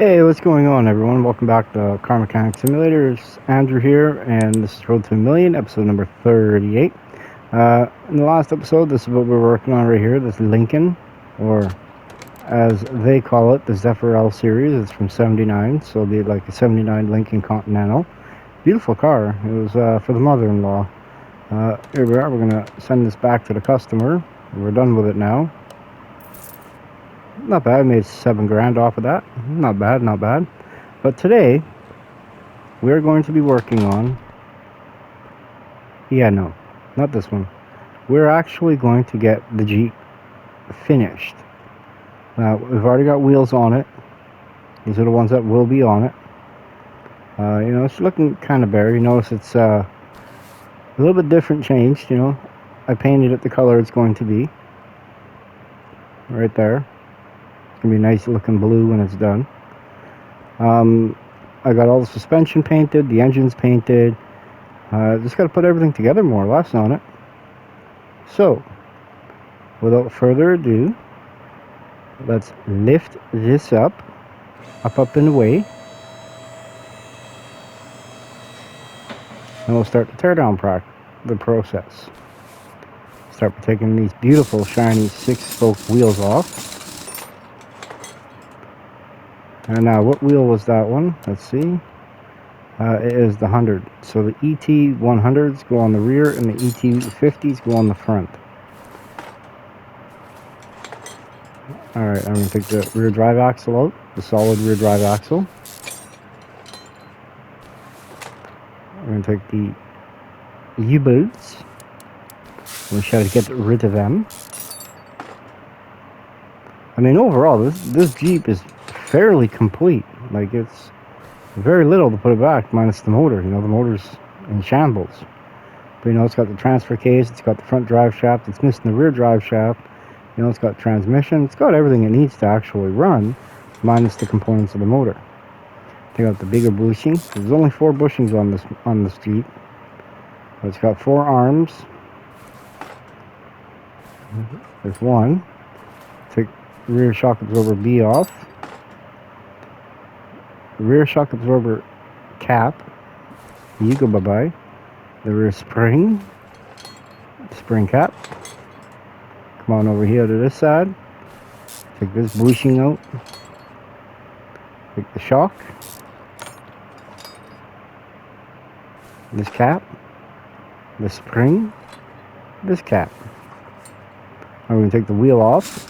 Hey, what's going on, everyone? Welcome back to Car Mechanic Simulator. It's Andrew here, and this is Road to a Million, episode number 38. In the last episode, this is what we're working on right here, this Lincoln, or as they call it, the Zephyr L series. It's from 79, so it'll be like a 79 Lincoln Continental. Beautiful car. It was for the mother-in-law. Here we are. We're going to send this back to the customer. We're done with it now. Not bad. I made $7,000 off of that. Not bad, not bad. But today, we're going to be working on... Yeah, no, not this one. We're actually going to get the Jeep finished. We've already got wheels on it. These are the ones that will be on it. You know, it's looking kind of bare. You notice it's a little bit different changed, you know. I painted it the color it's going to be. Right there. It's going to be a nice looking blue when it's done. I got all the suspension painted, the engine's painted. Just got to put everything together more or less on it. So, without further ado, let's lift this up and away. And we'll start the teardown process. Start by taking these beautiful, shiny 6-spoke wheels off. And now, what wheel was that one? Let's see. It is the 100. So the ET 100s go on the rear and the ET 50s go on the front. Alright, I'm going to take the rear drive axle out, the solid rear drive axle. I'm going to take the U-bolts. We'll try to get rid of them. I mean, overall, this Jeep is fairly complete. Like, it's very little to put it back, minus the motor. You know, the motor's in shambles. But, you know, it's got the transfer case, it's got the front drive shaft, it's missing the rear drive shaft. You know, it's got transmission, it's got everything it needs to actually run, minus the components of the motor. Take out the bigger bushing. There's only 4 bushings on this Jeep. But it's got 4 arms. There's one. Take rear shock absorber B off. Rear shock absorber cap. You go bye-bye. The rear spring cap. Come on over here to this side. Take this bushing out. Take the shock. This cap. This spring. This cap. I'm going to take the wheel off.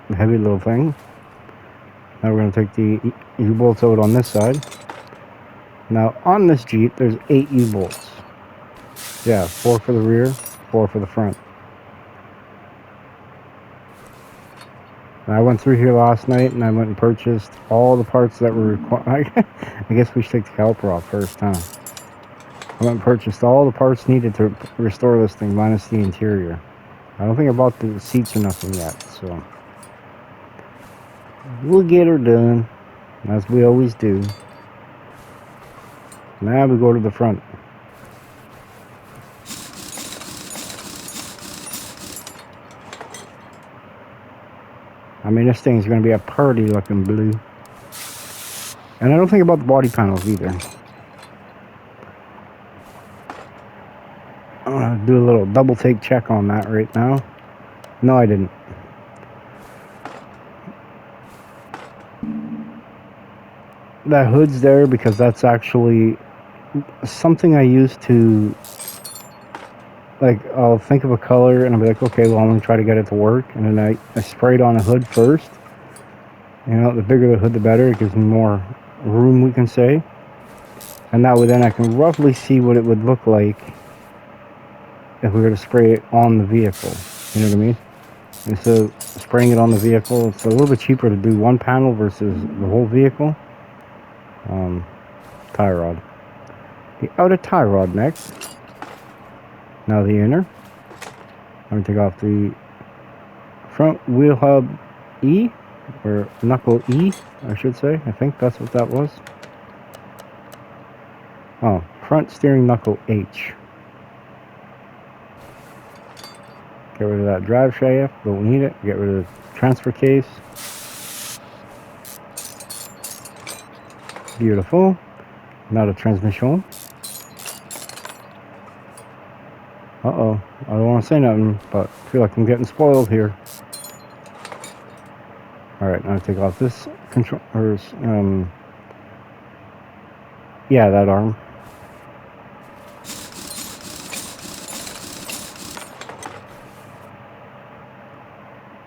The heavy little thing. Now we're going to take the U-bolts out on this side. Now on this Jeep there's 8 U-bolts. Yeah, 4 for the rear, 4 for the front. And I went through here last night and I went and purchased all the parts that were required. I guess we should take the caliper off first, huh? I went and purchased all the parts needed to restore this thing, minus the interior. I don't think I bought the seats or nothing yet, so we'll get her done, as we always do. Now we go to the front. I mean, this thing's going to be a pretty looking blue. And I don't think about the body panels either. I'm going to do a little double take check on that right now. No, I didn't. That hood's there because that's actually something I use to, like, I'll think of a color and I'll be like, okay, well, I'm going to try to get it to work. And then I spray it on a hood first. You know, the bigger the hood, the better. It gives me more room, we can say. And that way then I can roughly see what it would look like if we were to spray it on the vehicle. You know what I mean? Instead of spraying it on the vehicle, it's a little bit cheaper to do one panel versus the whole vehicle. Tie rod. The outer tie rod next. Now the inner. I'm going to take off the front wheel hub E, or knuckle E, I should say. I think that's what that was. Oh, front steering knuckle H. Get rid of that drive shaft, don't need it. Get rid of the transfer case. Beautiful. Now the transmission. Uh-oh. I don't want to say nothing, but I feel like I'm getting spoiled here. Alright, now take off this control, or, yeah, that arm.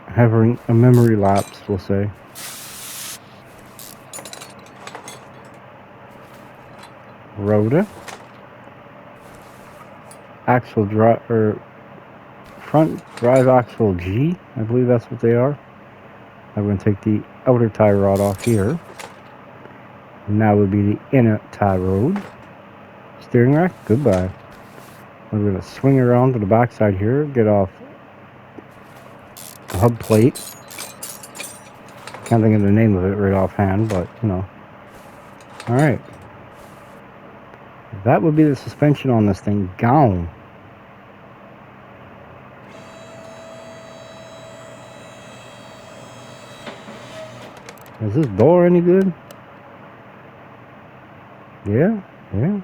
Having a memory lapse, we'll say. Rotor. Axle drive, or front drive axle G, I believe that's what they are. I'm going to take the outer tie rod off here. Now would be the inner tie rod. Steering rack, goodbye. I'm going to swing around to the back side here, get off the hub plate. Can't think of the name of it right offhand, but you know. Alright. That would be the suspension on this thing. Gone. Is this door any good? Yeah, yeah.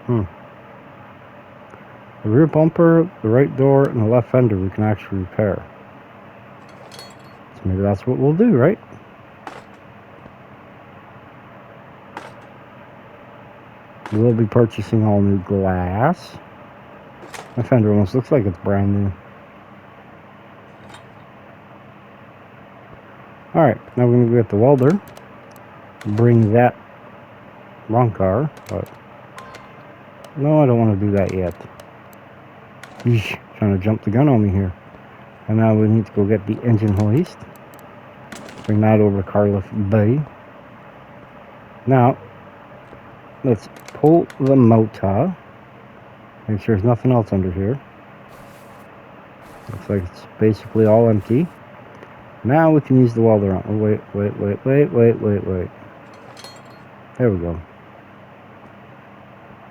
The rear bumper, the right door, and the left fender we can actually repair. So maybe that's what we'll do, right? We'll be purchasing all new glass. My fender almost looks like it's brand new. Alright, now we're going to go get the welder. Bring that. Wrong car, but no, I don't want to do that yet. Eesh, trying to jump the gun on me here. And now we need to go get the engine hoist. Bring that over to car lift bay. Now, let's pull the motor. Make sure there's nothing else under here. Looks like it's basically all empty. Now we can use the welder on. Oh, wait. There we go.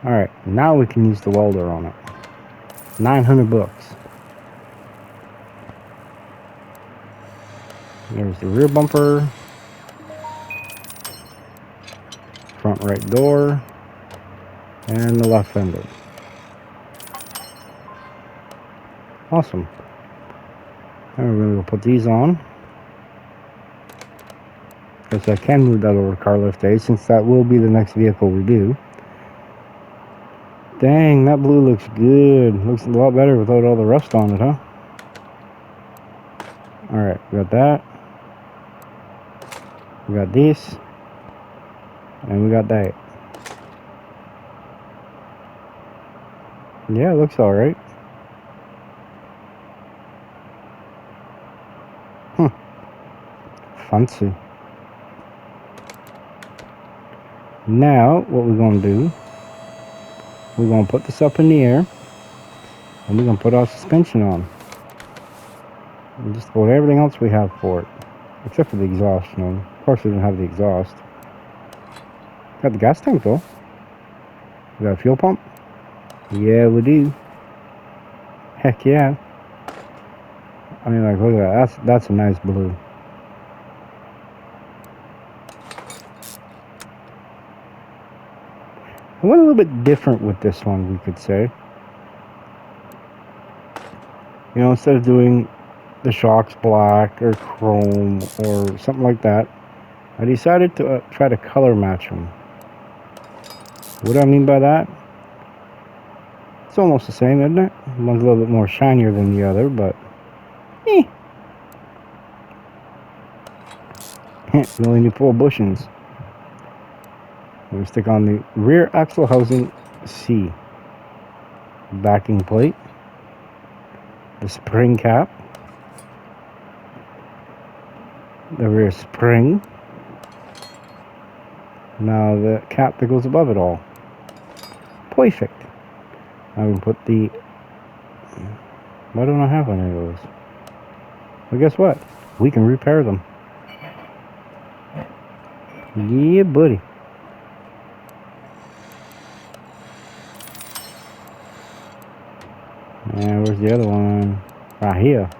Alright, now we can use the welder on it. 900 bucks. There's the rear bumper. Front right door. And the left fender. Awesome. And we're going to put these on. Because I can move that over to car lift A, since that will be the next vehicle we do. Dang, that blue looks good. Looks a lot better without all the rust on it, huh? Alright, we got that. We got this. And we got that. Yeah, it looks alright. Fancy. Now, what we're going to do, we're going to put this up in the air, and we're going to put our suspension on. And just about everything else we have for it. Except for the exhaust, you know. Of course we don't have the exhaust. Got the gas tank though. We got a fuel pump? Yeah, we do. Heck yeah. I mean, like, look at that. That's a nice blue. I went a little bit different with this one, we could say. You know, instead of doing the shocks black or chrome or something like that, I decided to try to color match them. What do I mean by that? It's almost the same, isn't it? One's a little bit more shinier than the other, but we only need 4 bushings. We stick on the rear axle housing C. Backing plate. The spring cap. The rear spring. Now the cap that goes above it all. Perfect. I will put the... Why don't I have any of those? Well, guess what? We can repair them. Yeah, buddy. And where's the other one? Right here.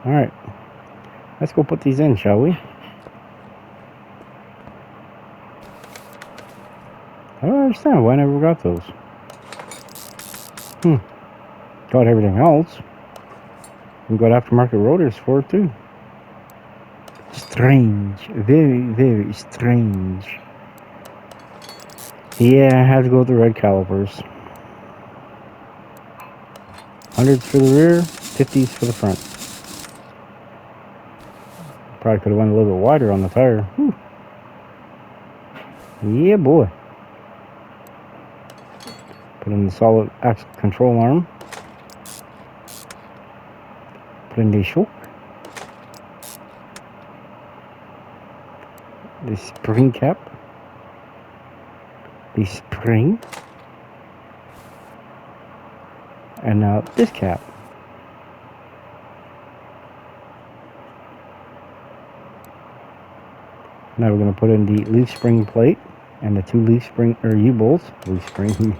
Alright. Let's go put these in, shall we? I don't understand why I never got those. Got everything else. We got aftermarket rotors for it too. Strange. Very, very strange. Yeah, I had to go with the red calipers. 100s for the rear, 50s for the front. Probably could have went a little bit wider on the tire. Whew. Yeah, boy. Put in the solid axle control arm. Put in the shock. The spring cap. The spring. And now this cap. Now we're going to put in the leaf spring plate and the 2 leaf spring or U-bolts. Leaf spring.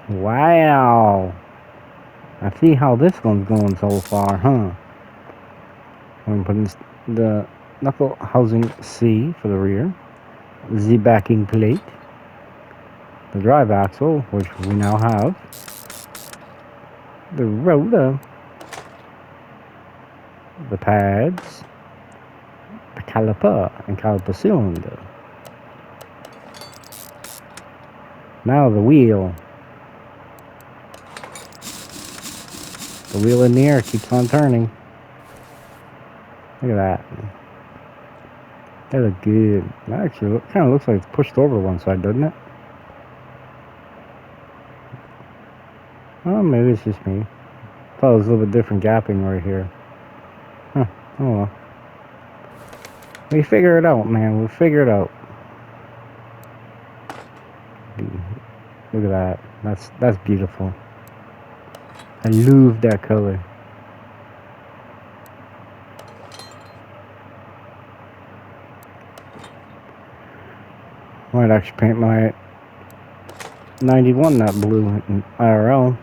Wow. I see how this one's going so far, huh? I'm going to put in the knuckle housing C for the rear. The backing plate. The drive axle, which we now have. The rotor. The pads. The caliper and caliper cylinder. Now the wheel. The wheel in the air keeps on turning. Look at that. That looks good. That actually kind of looks like it's pushed over one side, doesn't it? Oh, maybe it's just me. Thought it was a little bit different gapping right here. Huh. Oh well. We figure it out, man. We'll figure it out. Look at that. That's beautiful. I love that color. Might actually paint my 91 that blue in IRL.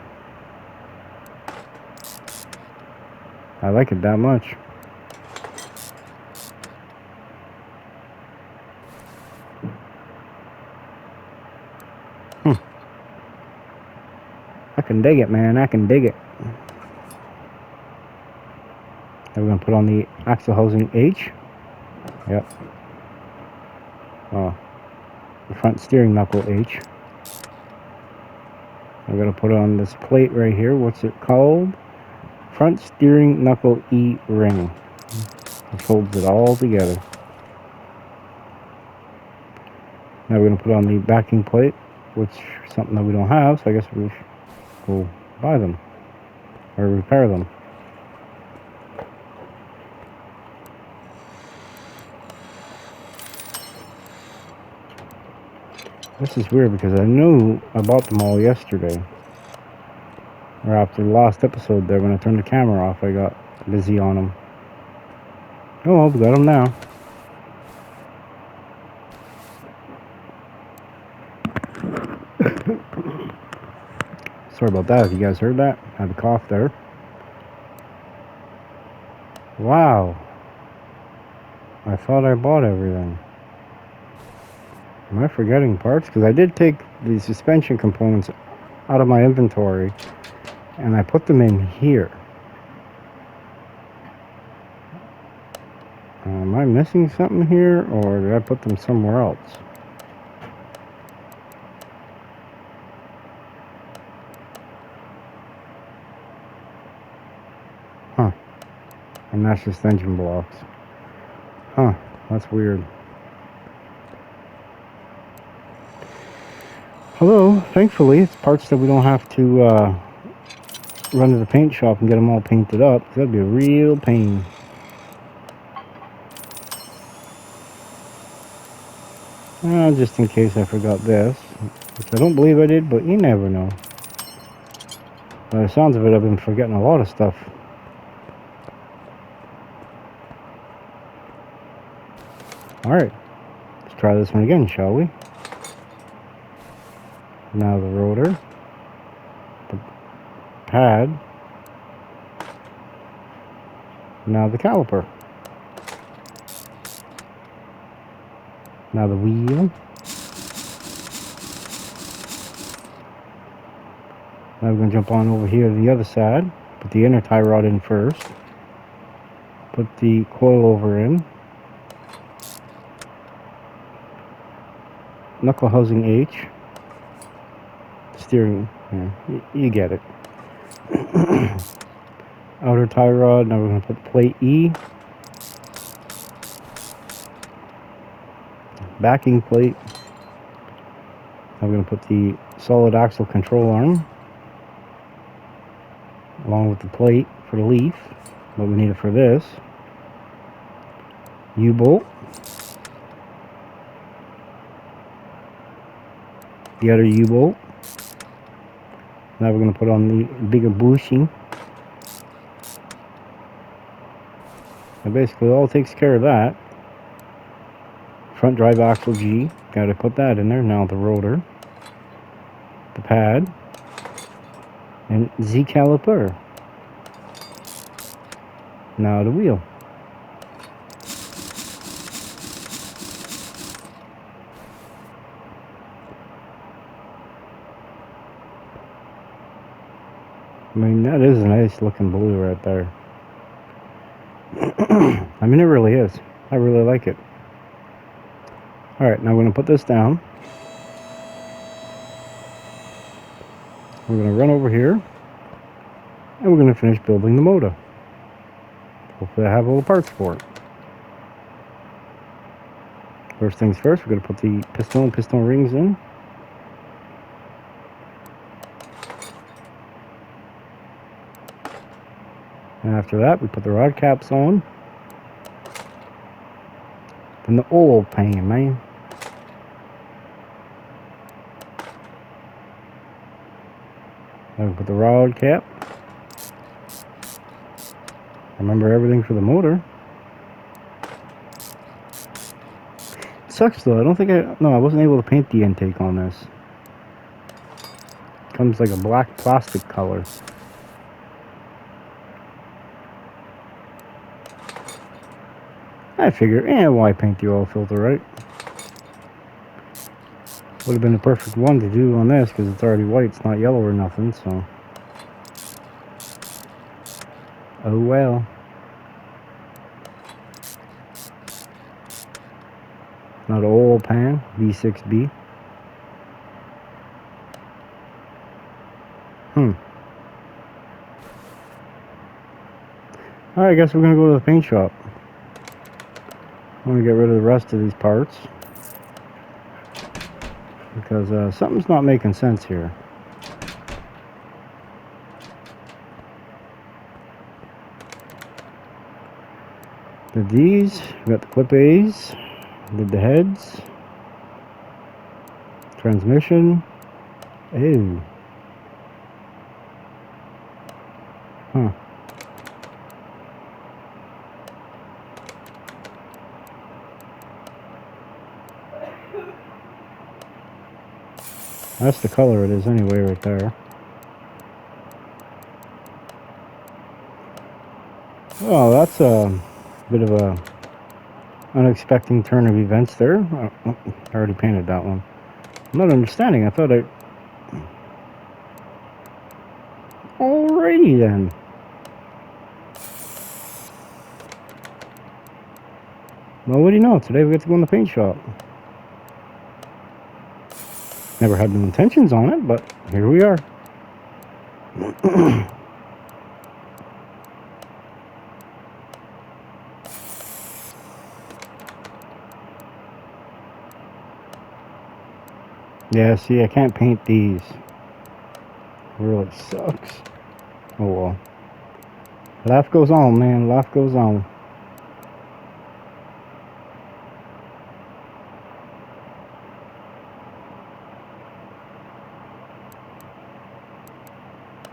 I like it that much. I can dig it, man. I can dig it. Then we're going to put on the axle housing H. Yep. Oh. The front steering knuckle H. I'm going to put on this plate right here. What's it called? Front steering knuckle E ring. Which holds it all together. Now we're going to put on the backing plate, which is something that we don't have, so I guess we should go buy them. Or repair them. This is weird because I knew I bought them all yesterday. Or after the last episode there, when I turned the camera off, I got busy on them. Oh well, we got them now. Sorry about that, if you guys heard that. I had a cough there. Wow. I thought I bought everything. Am I forgetting parts? Because I did take the suspension components out of my inventory and I put them in here. Am I missing something here, or did I put them somewhere else? Huh. And that's just engine blocks. Huh. That's weird. Although, thankfully, it's parts that we don't have to run to the paint shop and get them all painted up. That'd be a real pain. Just in case I forgot this, which I don't believe I did, but you never know. By the sounds of it, I've been forgetting a lot of stuff. Alright, let's try this one again, shall we? Now the rotor. pad. Now the caliper. Now the wheel. Now we're going to jump on over here to the other side. Put the inner tie rod in first. Put the coilover in. Knuckle housing H. Steering, yeah, you get it. Outer tie rod. Now we're going to put plate E. Backing plate. Now we're going to put the solid axle control arm along with the plate for the leaf, but we need it for this. U-bolt. The other U-bolt. Now we're going to put on the bigger bushing. And basically all takes care of that. Front drive axle G. Got to put that in there. Now the rotor. The pad. And Z caliper. Now the wheel. I mean, that is a nice looking blue right there. I mean, it really is. I really like it. Alright, now we're going to put this down. We're going to run over here. And we're going to finish building the motor. Hopefully I have all the parts for it. First things first, we're going to put the piston rings in. And after that, we put the rod caps on. Then the oil pan, man. Then we put the rod cap. Remember everything for the motor. Sucks though, I don't think I wasn't able to paint the intake on this. It comes like a black plastic color. I figure, why paint the oil filter, right? Would have been the perfect one to do on this because it's already white, it's not yellow or nothing, so. Oh well. Now the oil pan, V6B. Alright, I guess we're gonna go to the paint shop. I'm gonna get rid of the rest of these parts. Because something's not making sense here. Did these, we got the clip A's, did the heads, transmission, ew. Huh. That's the color it is anyway right there. Oh, that's a bit of a unexpected turn of events there. Oh, I already painted that one. I'm not understanding. I thought I... Alrighty then. Well, what do you know? Today we get to go in the paint shop. Never had no intentions on it, but here we are. Yeah, see, I can't paint these. It really sucks. Oh well. Life goes on, man. Life goes on.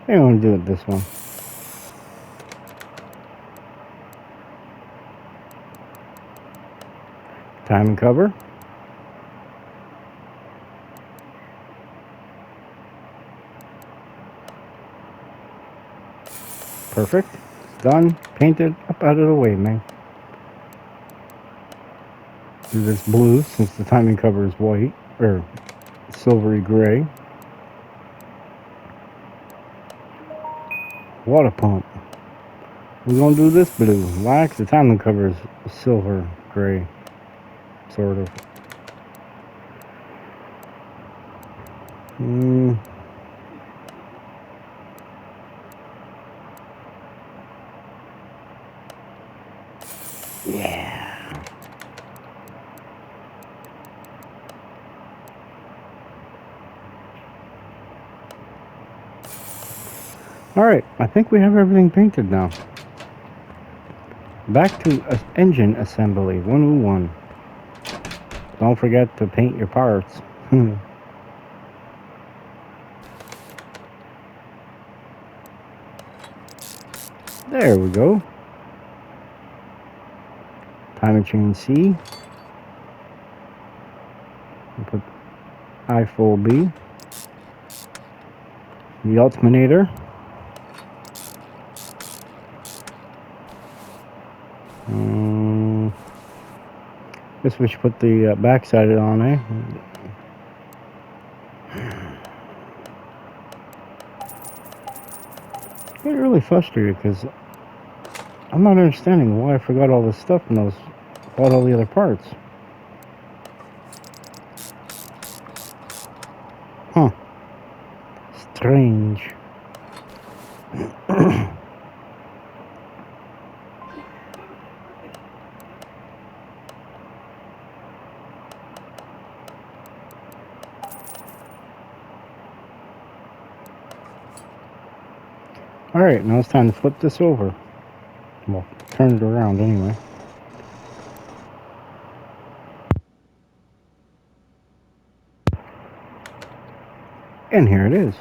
I don't want to do it this one. Timing cover. Perfect. Done. Painted. Up out of the way, man. Do this blue since the timing cover is white or silvery gray. Water pump. We're gonna do this blue. Why? 'Cause the timing cover is silver gray, sort of. Yeah. Alright, I think we have everything painted now. Back to engine assembly 101. Don't forget to paint your parts. There we go. Timing chain C. We'll put I full B. The alternator. Guess we should put the backside on, eh? I get really frustrated because I'm not understanding why I forgot all this stuff and bought all the other parts. Huh. Strange. Alright, now it's time to flip this over. Well, turn it around anyway. And here it is.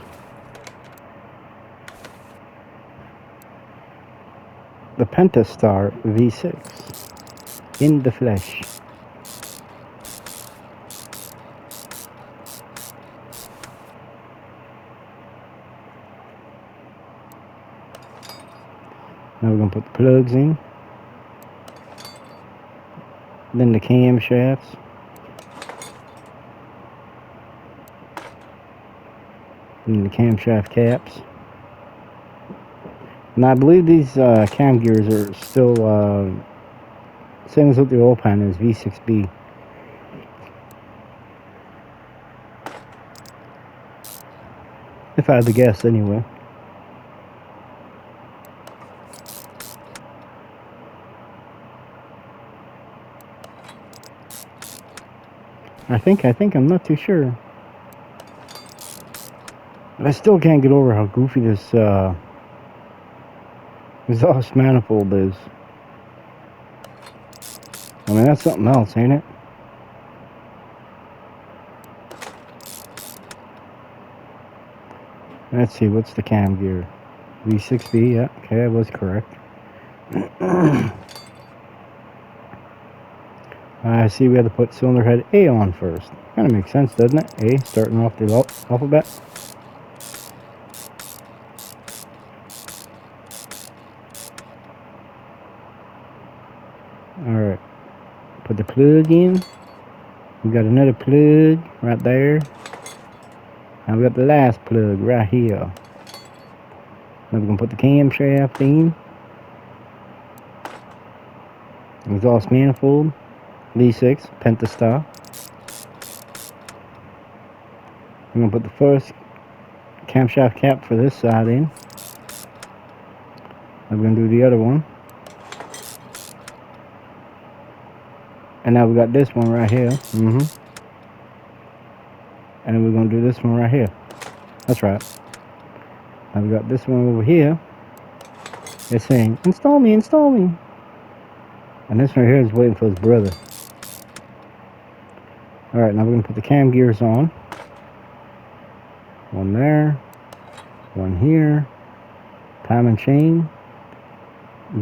The Pentastar V6 in the flesh. Now we're going to put the plugs in. Then the camshafts. And the camshaft caps. And I believe these cam gears are still same as what the oil pan is, V6B. If I had to guess, anyway. I think I'm not too sure. But I still can't get over how goofy this exhaust manifold is. I mean, that's something else, ain't it? Let's see, what's the cam gear? V6B, yeah, okay, I was correct. I see we had to put cylinder head A on first. Kind of makes sense, doesn't it? A, starting off the alphabet. Alright, put the plug in. We got another plug right there. Now we got the last plug right here. Now we're going to put the camshaft in. Exhaust manifold. V6 Pentastar. I'm going to put the first camshaft cap for this side in. I'm going to do the other one. And now we got this one right here. And then we're going to do this one right here. That's right. Now we got this one over here. It's saying, install me, install me. And this one right here is waiting for his brother. Alright, now we're going to put the cam gears on. One there. One here. Timing chain.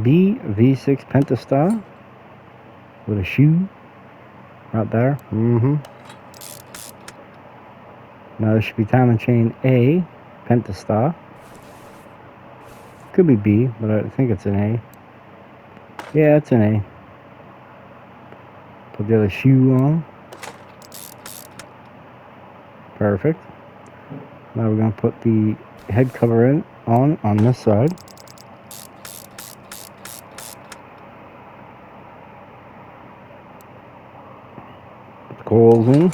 B V6 Pentastar. With a shoe. Right there. Now this should be timing chain A Pentastar. Could be B, but I think it's an A. Yeah, it's an A. Put the other shoe on. Perfect. Now we're going to put the head cover on this side. Put the coils in.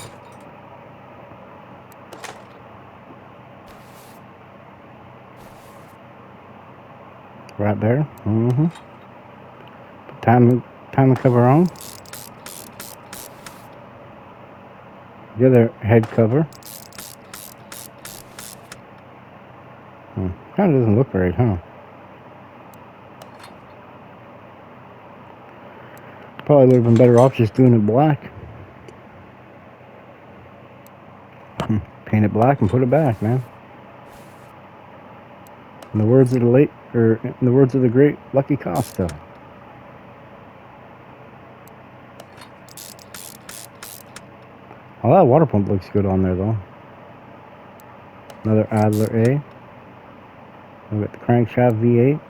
Right there. Time the cover on. The other head cover. Kind of doesn't look right, huh? Probably would have been better off just doing it black. Paint it black and put it back, man. In the words of the great Lucky Costa. Oh, that water pump looks good on there, though. Another Adler A. We've got the crankshaft V8.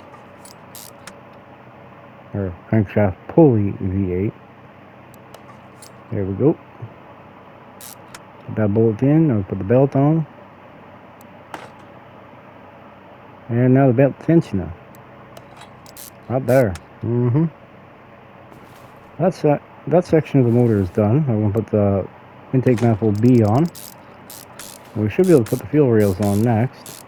Or crankshaft pulley V8. There we go. Put that bolt in. I'll put the belt on. And now the belt tensioner. Right there. That section of the motor is done. I'm going to put the intake manifold B on. We should be able to put the fuel rails on next.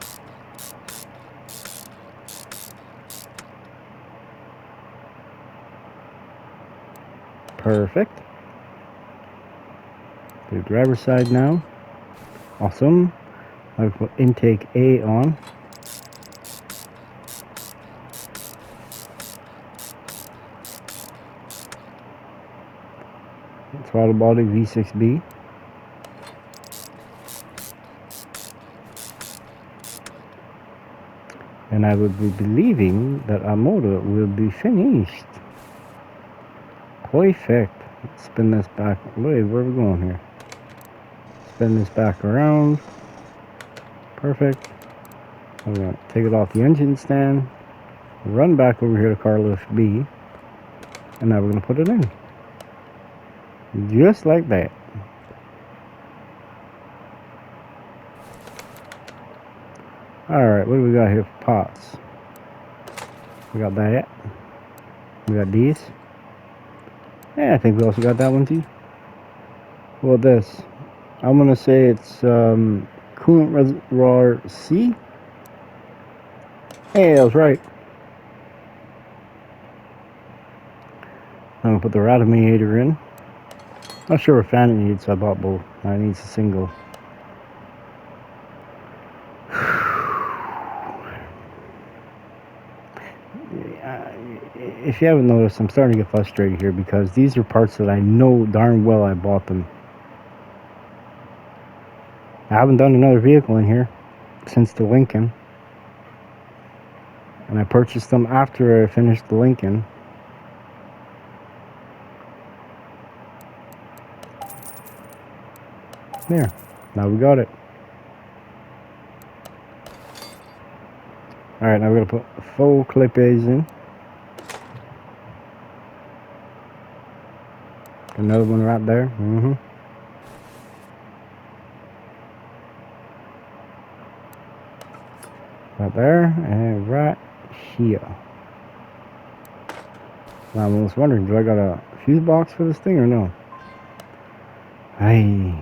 Perfect. The driver's side now. Awesome. I'll put intake A on. Throttle body V6B. And I would be believing that our motor will be finished. Perfect. Let's spin this back. Wait, where are we going here? Spin this back around. Perfect. I'm going to take it off the engine stand. Run back over here to car lift B. And now we're going to put it in. Just like that. Alright, what do we got here for pots? We got that. We got these. Yeah, I think we also got that one too. Well, this. I'm going to say it's coolant reservoir C. Hey, I was right. I'm going to put the radiator in. Not sure what fan it needs, so I bought both. It needs a single. If you haven't noticed, I'm starting to get frustrated here because these are parts that I know darn well I bought them. I haven't done another vehicle in here since the Lincoln. And I purchased them after I finished the Lincoln. There. Now we got it. Alright, now we're going to put full clip A's in. Another one right there. Right there and right here. Now I'm almost wondering, do I got a fuse box for this thing or no? Hey.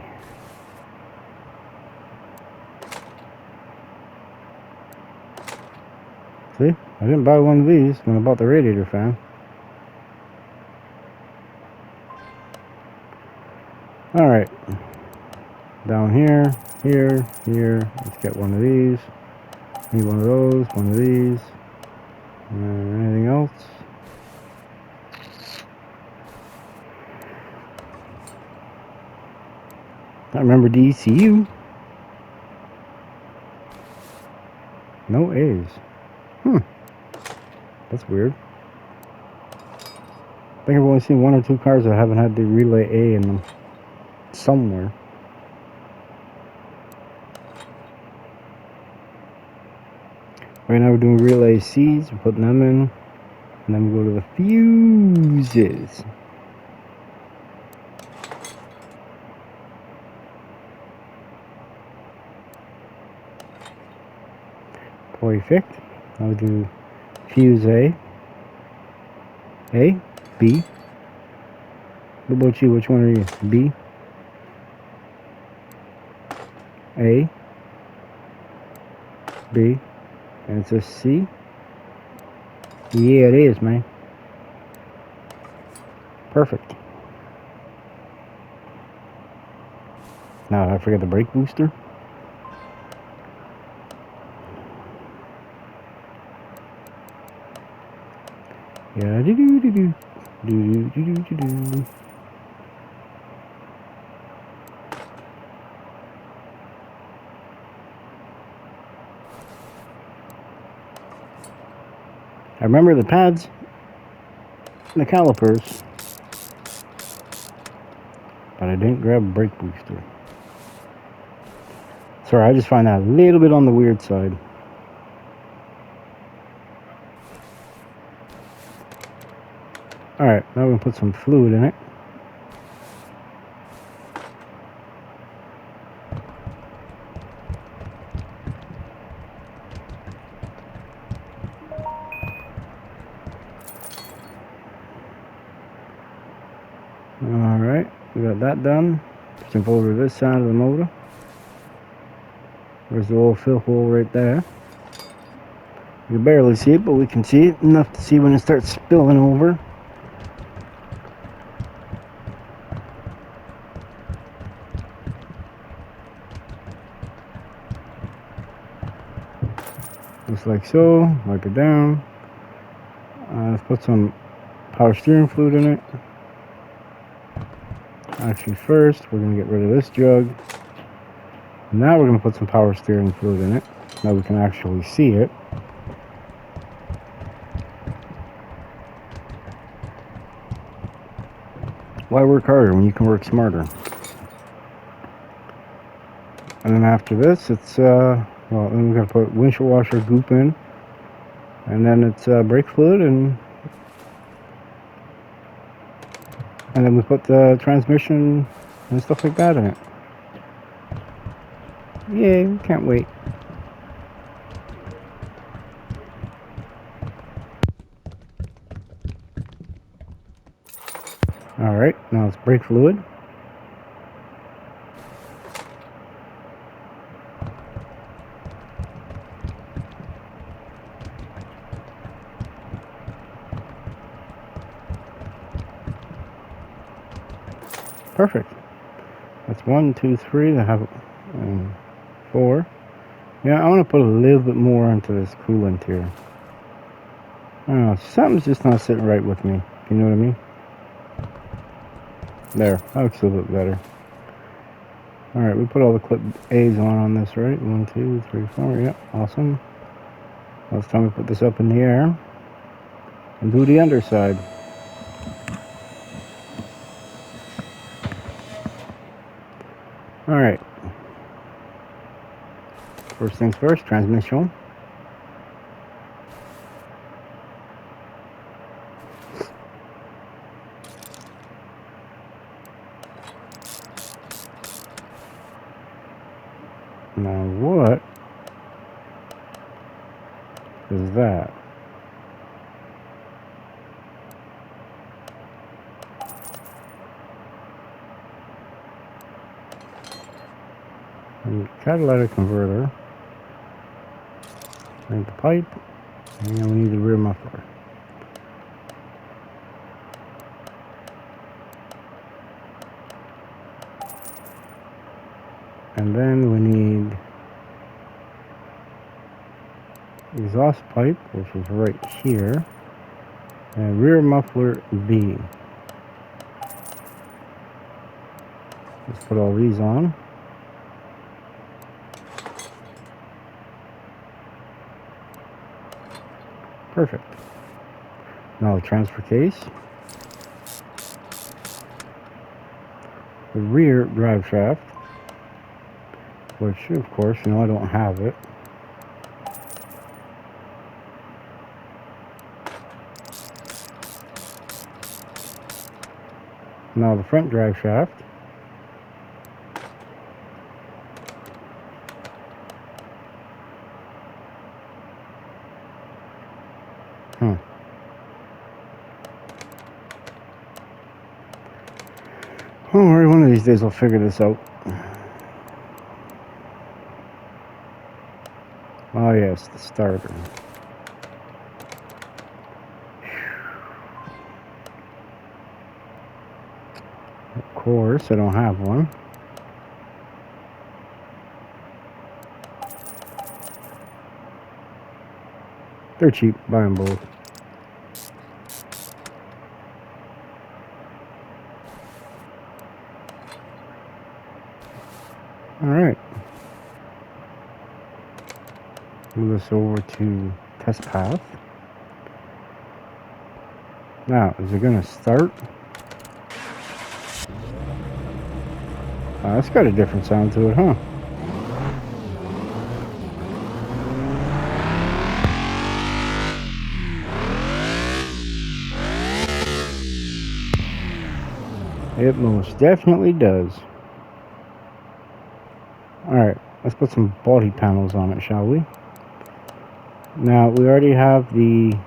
See? I didn't buy one of these when I bought the radiator fan. Alright. Down here, here, here. Let's get one of these. Need one of those, one of these. Anything else? I remember DCU. No A's. That's weird. I think I've only seen one or two cars that haven't had the relay A in them. Somewhere. Right now we're doing relay C's, we're putting them in, and then we go to the fuses. Perfect. Now we do fuse A, B. What about you? Which one are you? B, A, B, and it's a C. Yeah, it is, man. Perfect. Now, did I forget the brake booster? Yeah, do do do do do do do do do. I remember the pads and the calipers, but I didn't grab a brake booster. Sorry, I just find that a little bit on the weird side. Alright, now we're going to put some fluid in it. Alright, we got that done. Jump over to this side of the motor. There's the oil fill hole right there. You can barely see it, but we can see it enough to see when it starts spilling over. Just like so. Wipe it down. Let's put some power steering fluid in it. Actually, first we're going to get rid of this jug. Now we're going to put some power steering fluid in it. Now we can actually see it. Why work harder when you can work smarter? And then after this, it's well, then we're going to put windshield washer goop in. And then it's brake fluid, and then we put the transmission and stuff like that in it. Yay, can't wait. Alright, now it's brake fluid. Perfect. That's 1, 2, 3. I have 4. Yeah, I want to put a little bit more into this coolant here. I don't know, something's just not sitting right with me. You know what I mean? There, that looks a little bit better. Alright, we put all the clip A's on this, right? 1, 2, 3, 4. Yep, awesome. Now it's time to put this up in the air and do the underside. Alright. First things first, transmission. Now what is that? Catalytic converter. And the pipe. And we need the rear muffler. And then we need exhaust pipe, which is right here, and rear muffler B. Let's put all these on. Perfect. Now the transfer case, the rear drive shaft, which of course, you know, I don't have it. Now the front drive shaft. Huh. Don't worry, one of these days I'll figure this out. Oh yes, the starter. Of course, I don't have one. They're cheap, buy them both. Alright. Move this over to test path. Now, is it going to start? It's got a different sound to it, huh? It most definitely does. Alright, let's put some body panels on it, shall we? Now, we already have the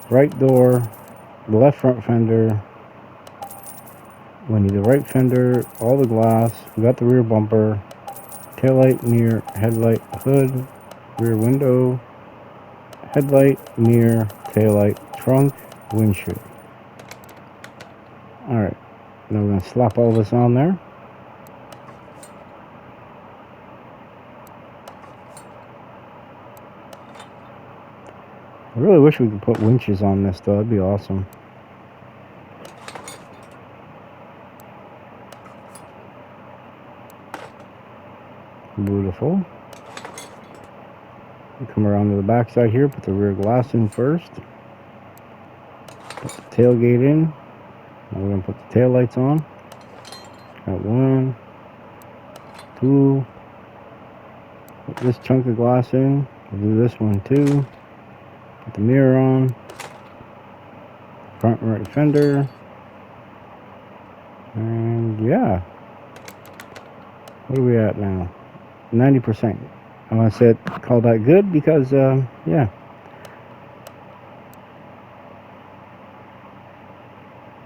right door, the left front fender. We need the right fender, all the glass. We got the rear bumper, taillight, mirror, headlight, hood, rear window, headlight, mirror, taillight, trunk, windshield. Alright, now we're going to slap all this on there. I really wish we could put winches on this though, that'd be awesome. Beautiful. We come around to the back side here, put the rear glass in first. Put the tailgate in. Now we're going to put the tail lights on. Got 1, 2. Put this chunk of glass in. We'll do this one too. Put the mirror on. Front right fender. And yeah. What are we at now? 90%. I want to call that good because, yeah.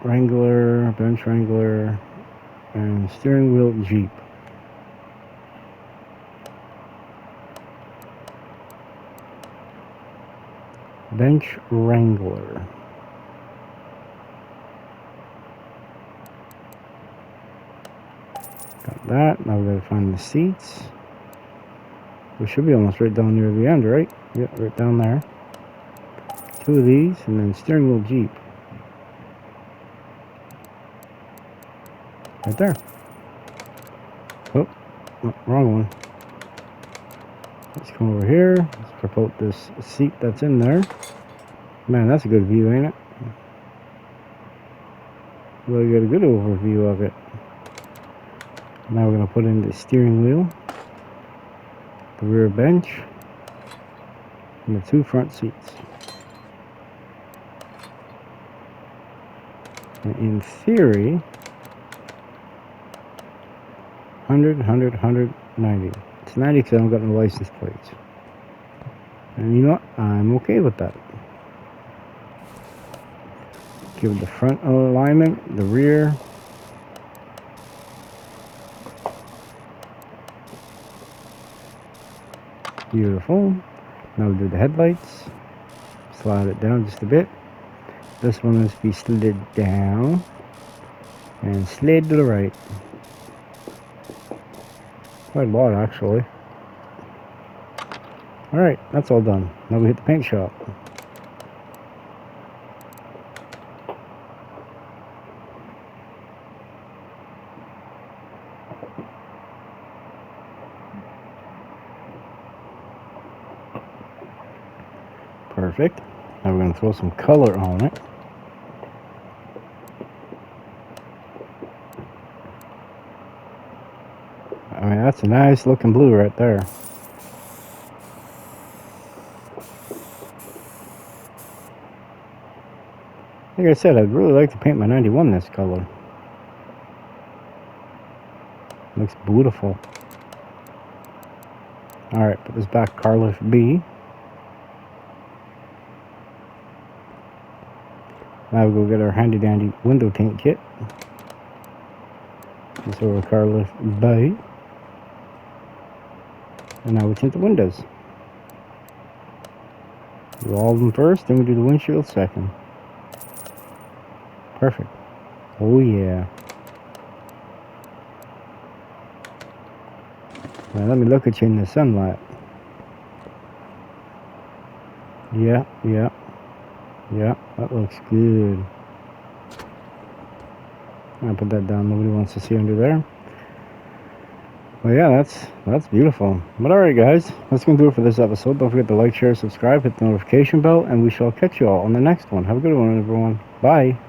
Wrangler, bench Wrangler, and steering wheel Jeep. Bench Wrangler. Got that. Now we gotta find the seats. We should be almost right down near the end, right? Yep, right down there. 2 of these, and then steering wheel Jeep. Right there. Oh, wrong one. Let's come over here. Let's flip out this seat that's in there. Man, that's a good view, ain't it? Really got a good overview of it. Now we're going to put in the steering wheel, the rear bench, and the 2 front seats. And in theory, 100, 100, 100, 90. It's 90 because I don't got no license plates. And you know what? I'm okay with that. Give it the front alignment, the rear. Beautiful. Now we'll do the headlights. Slide it down just a bit. This one must be slid down and slid to the right. Quite a lot actually. Alright, that's all done. Now we hit the paint shop. Perfect. Now we're going to throw some color on it. I mean, that's a nice looking blue right there. Like I said, I'd really like to paint my 91 this color. Looks beautiful. Alright, put this back car lift B. Now we go get our handy dandy window tint kit. This over car lift B. And now we tint the windows. Do all of them first, then we do the windshield second. Perfect. Oh yeah. Now let me look at you in the sunlight. Yeah, that looks good. I'll put that down, nobody wants to see under there. Well, yeah, that's beautiful. But alright guys, that's going to do it for this episode. Don't forget to like, share, subscribe, hit the notification bell, and we shall catch you all on the next one. Have a good one, everyone. Bye.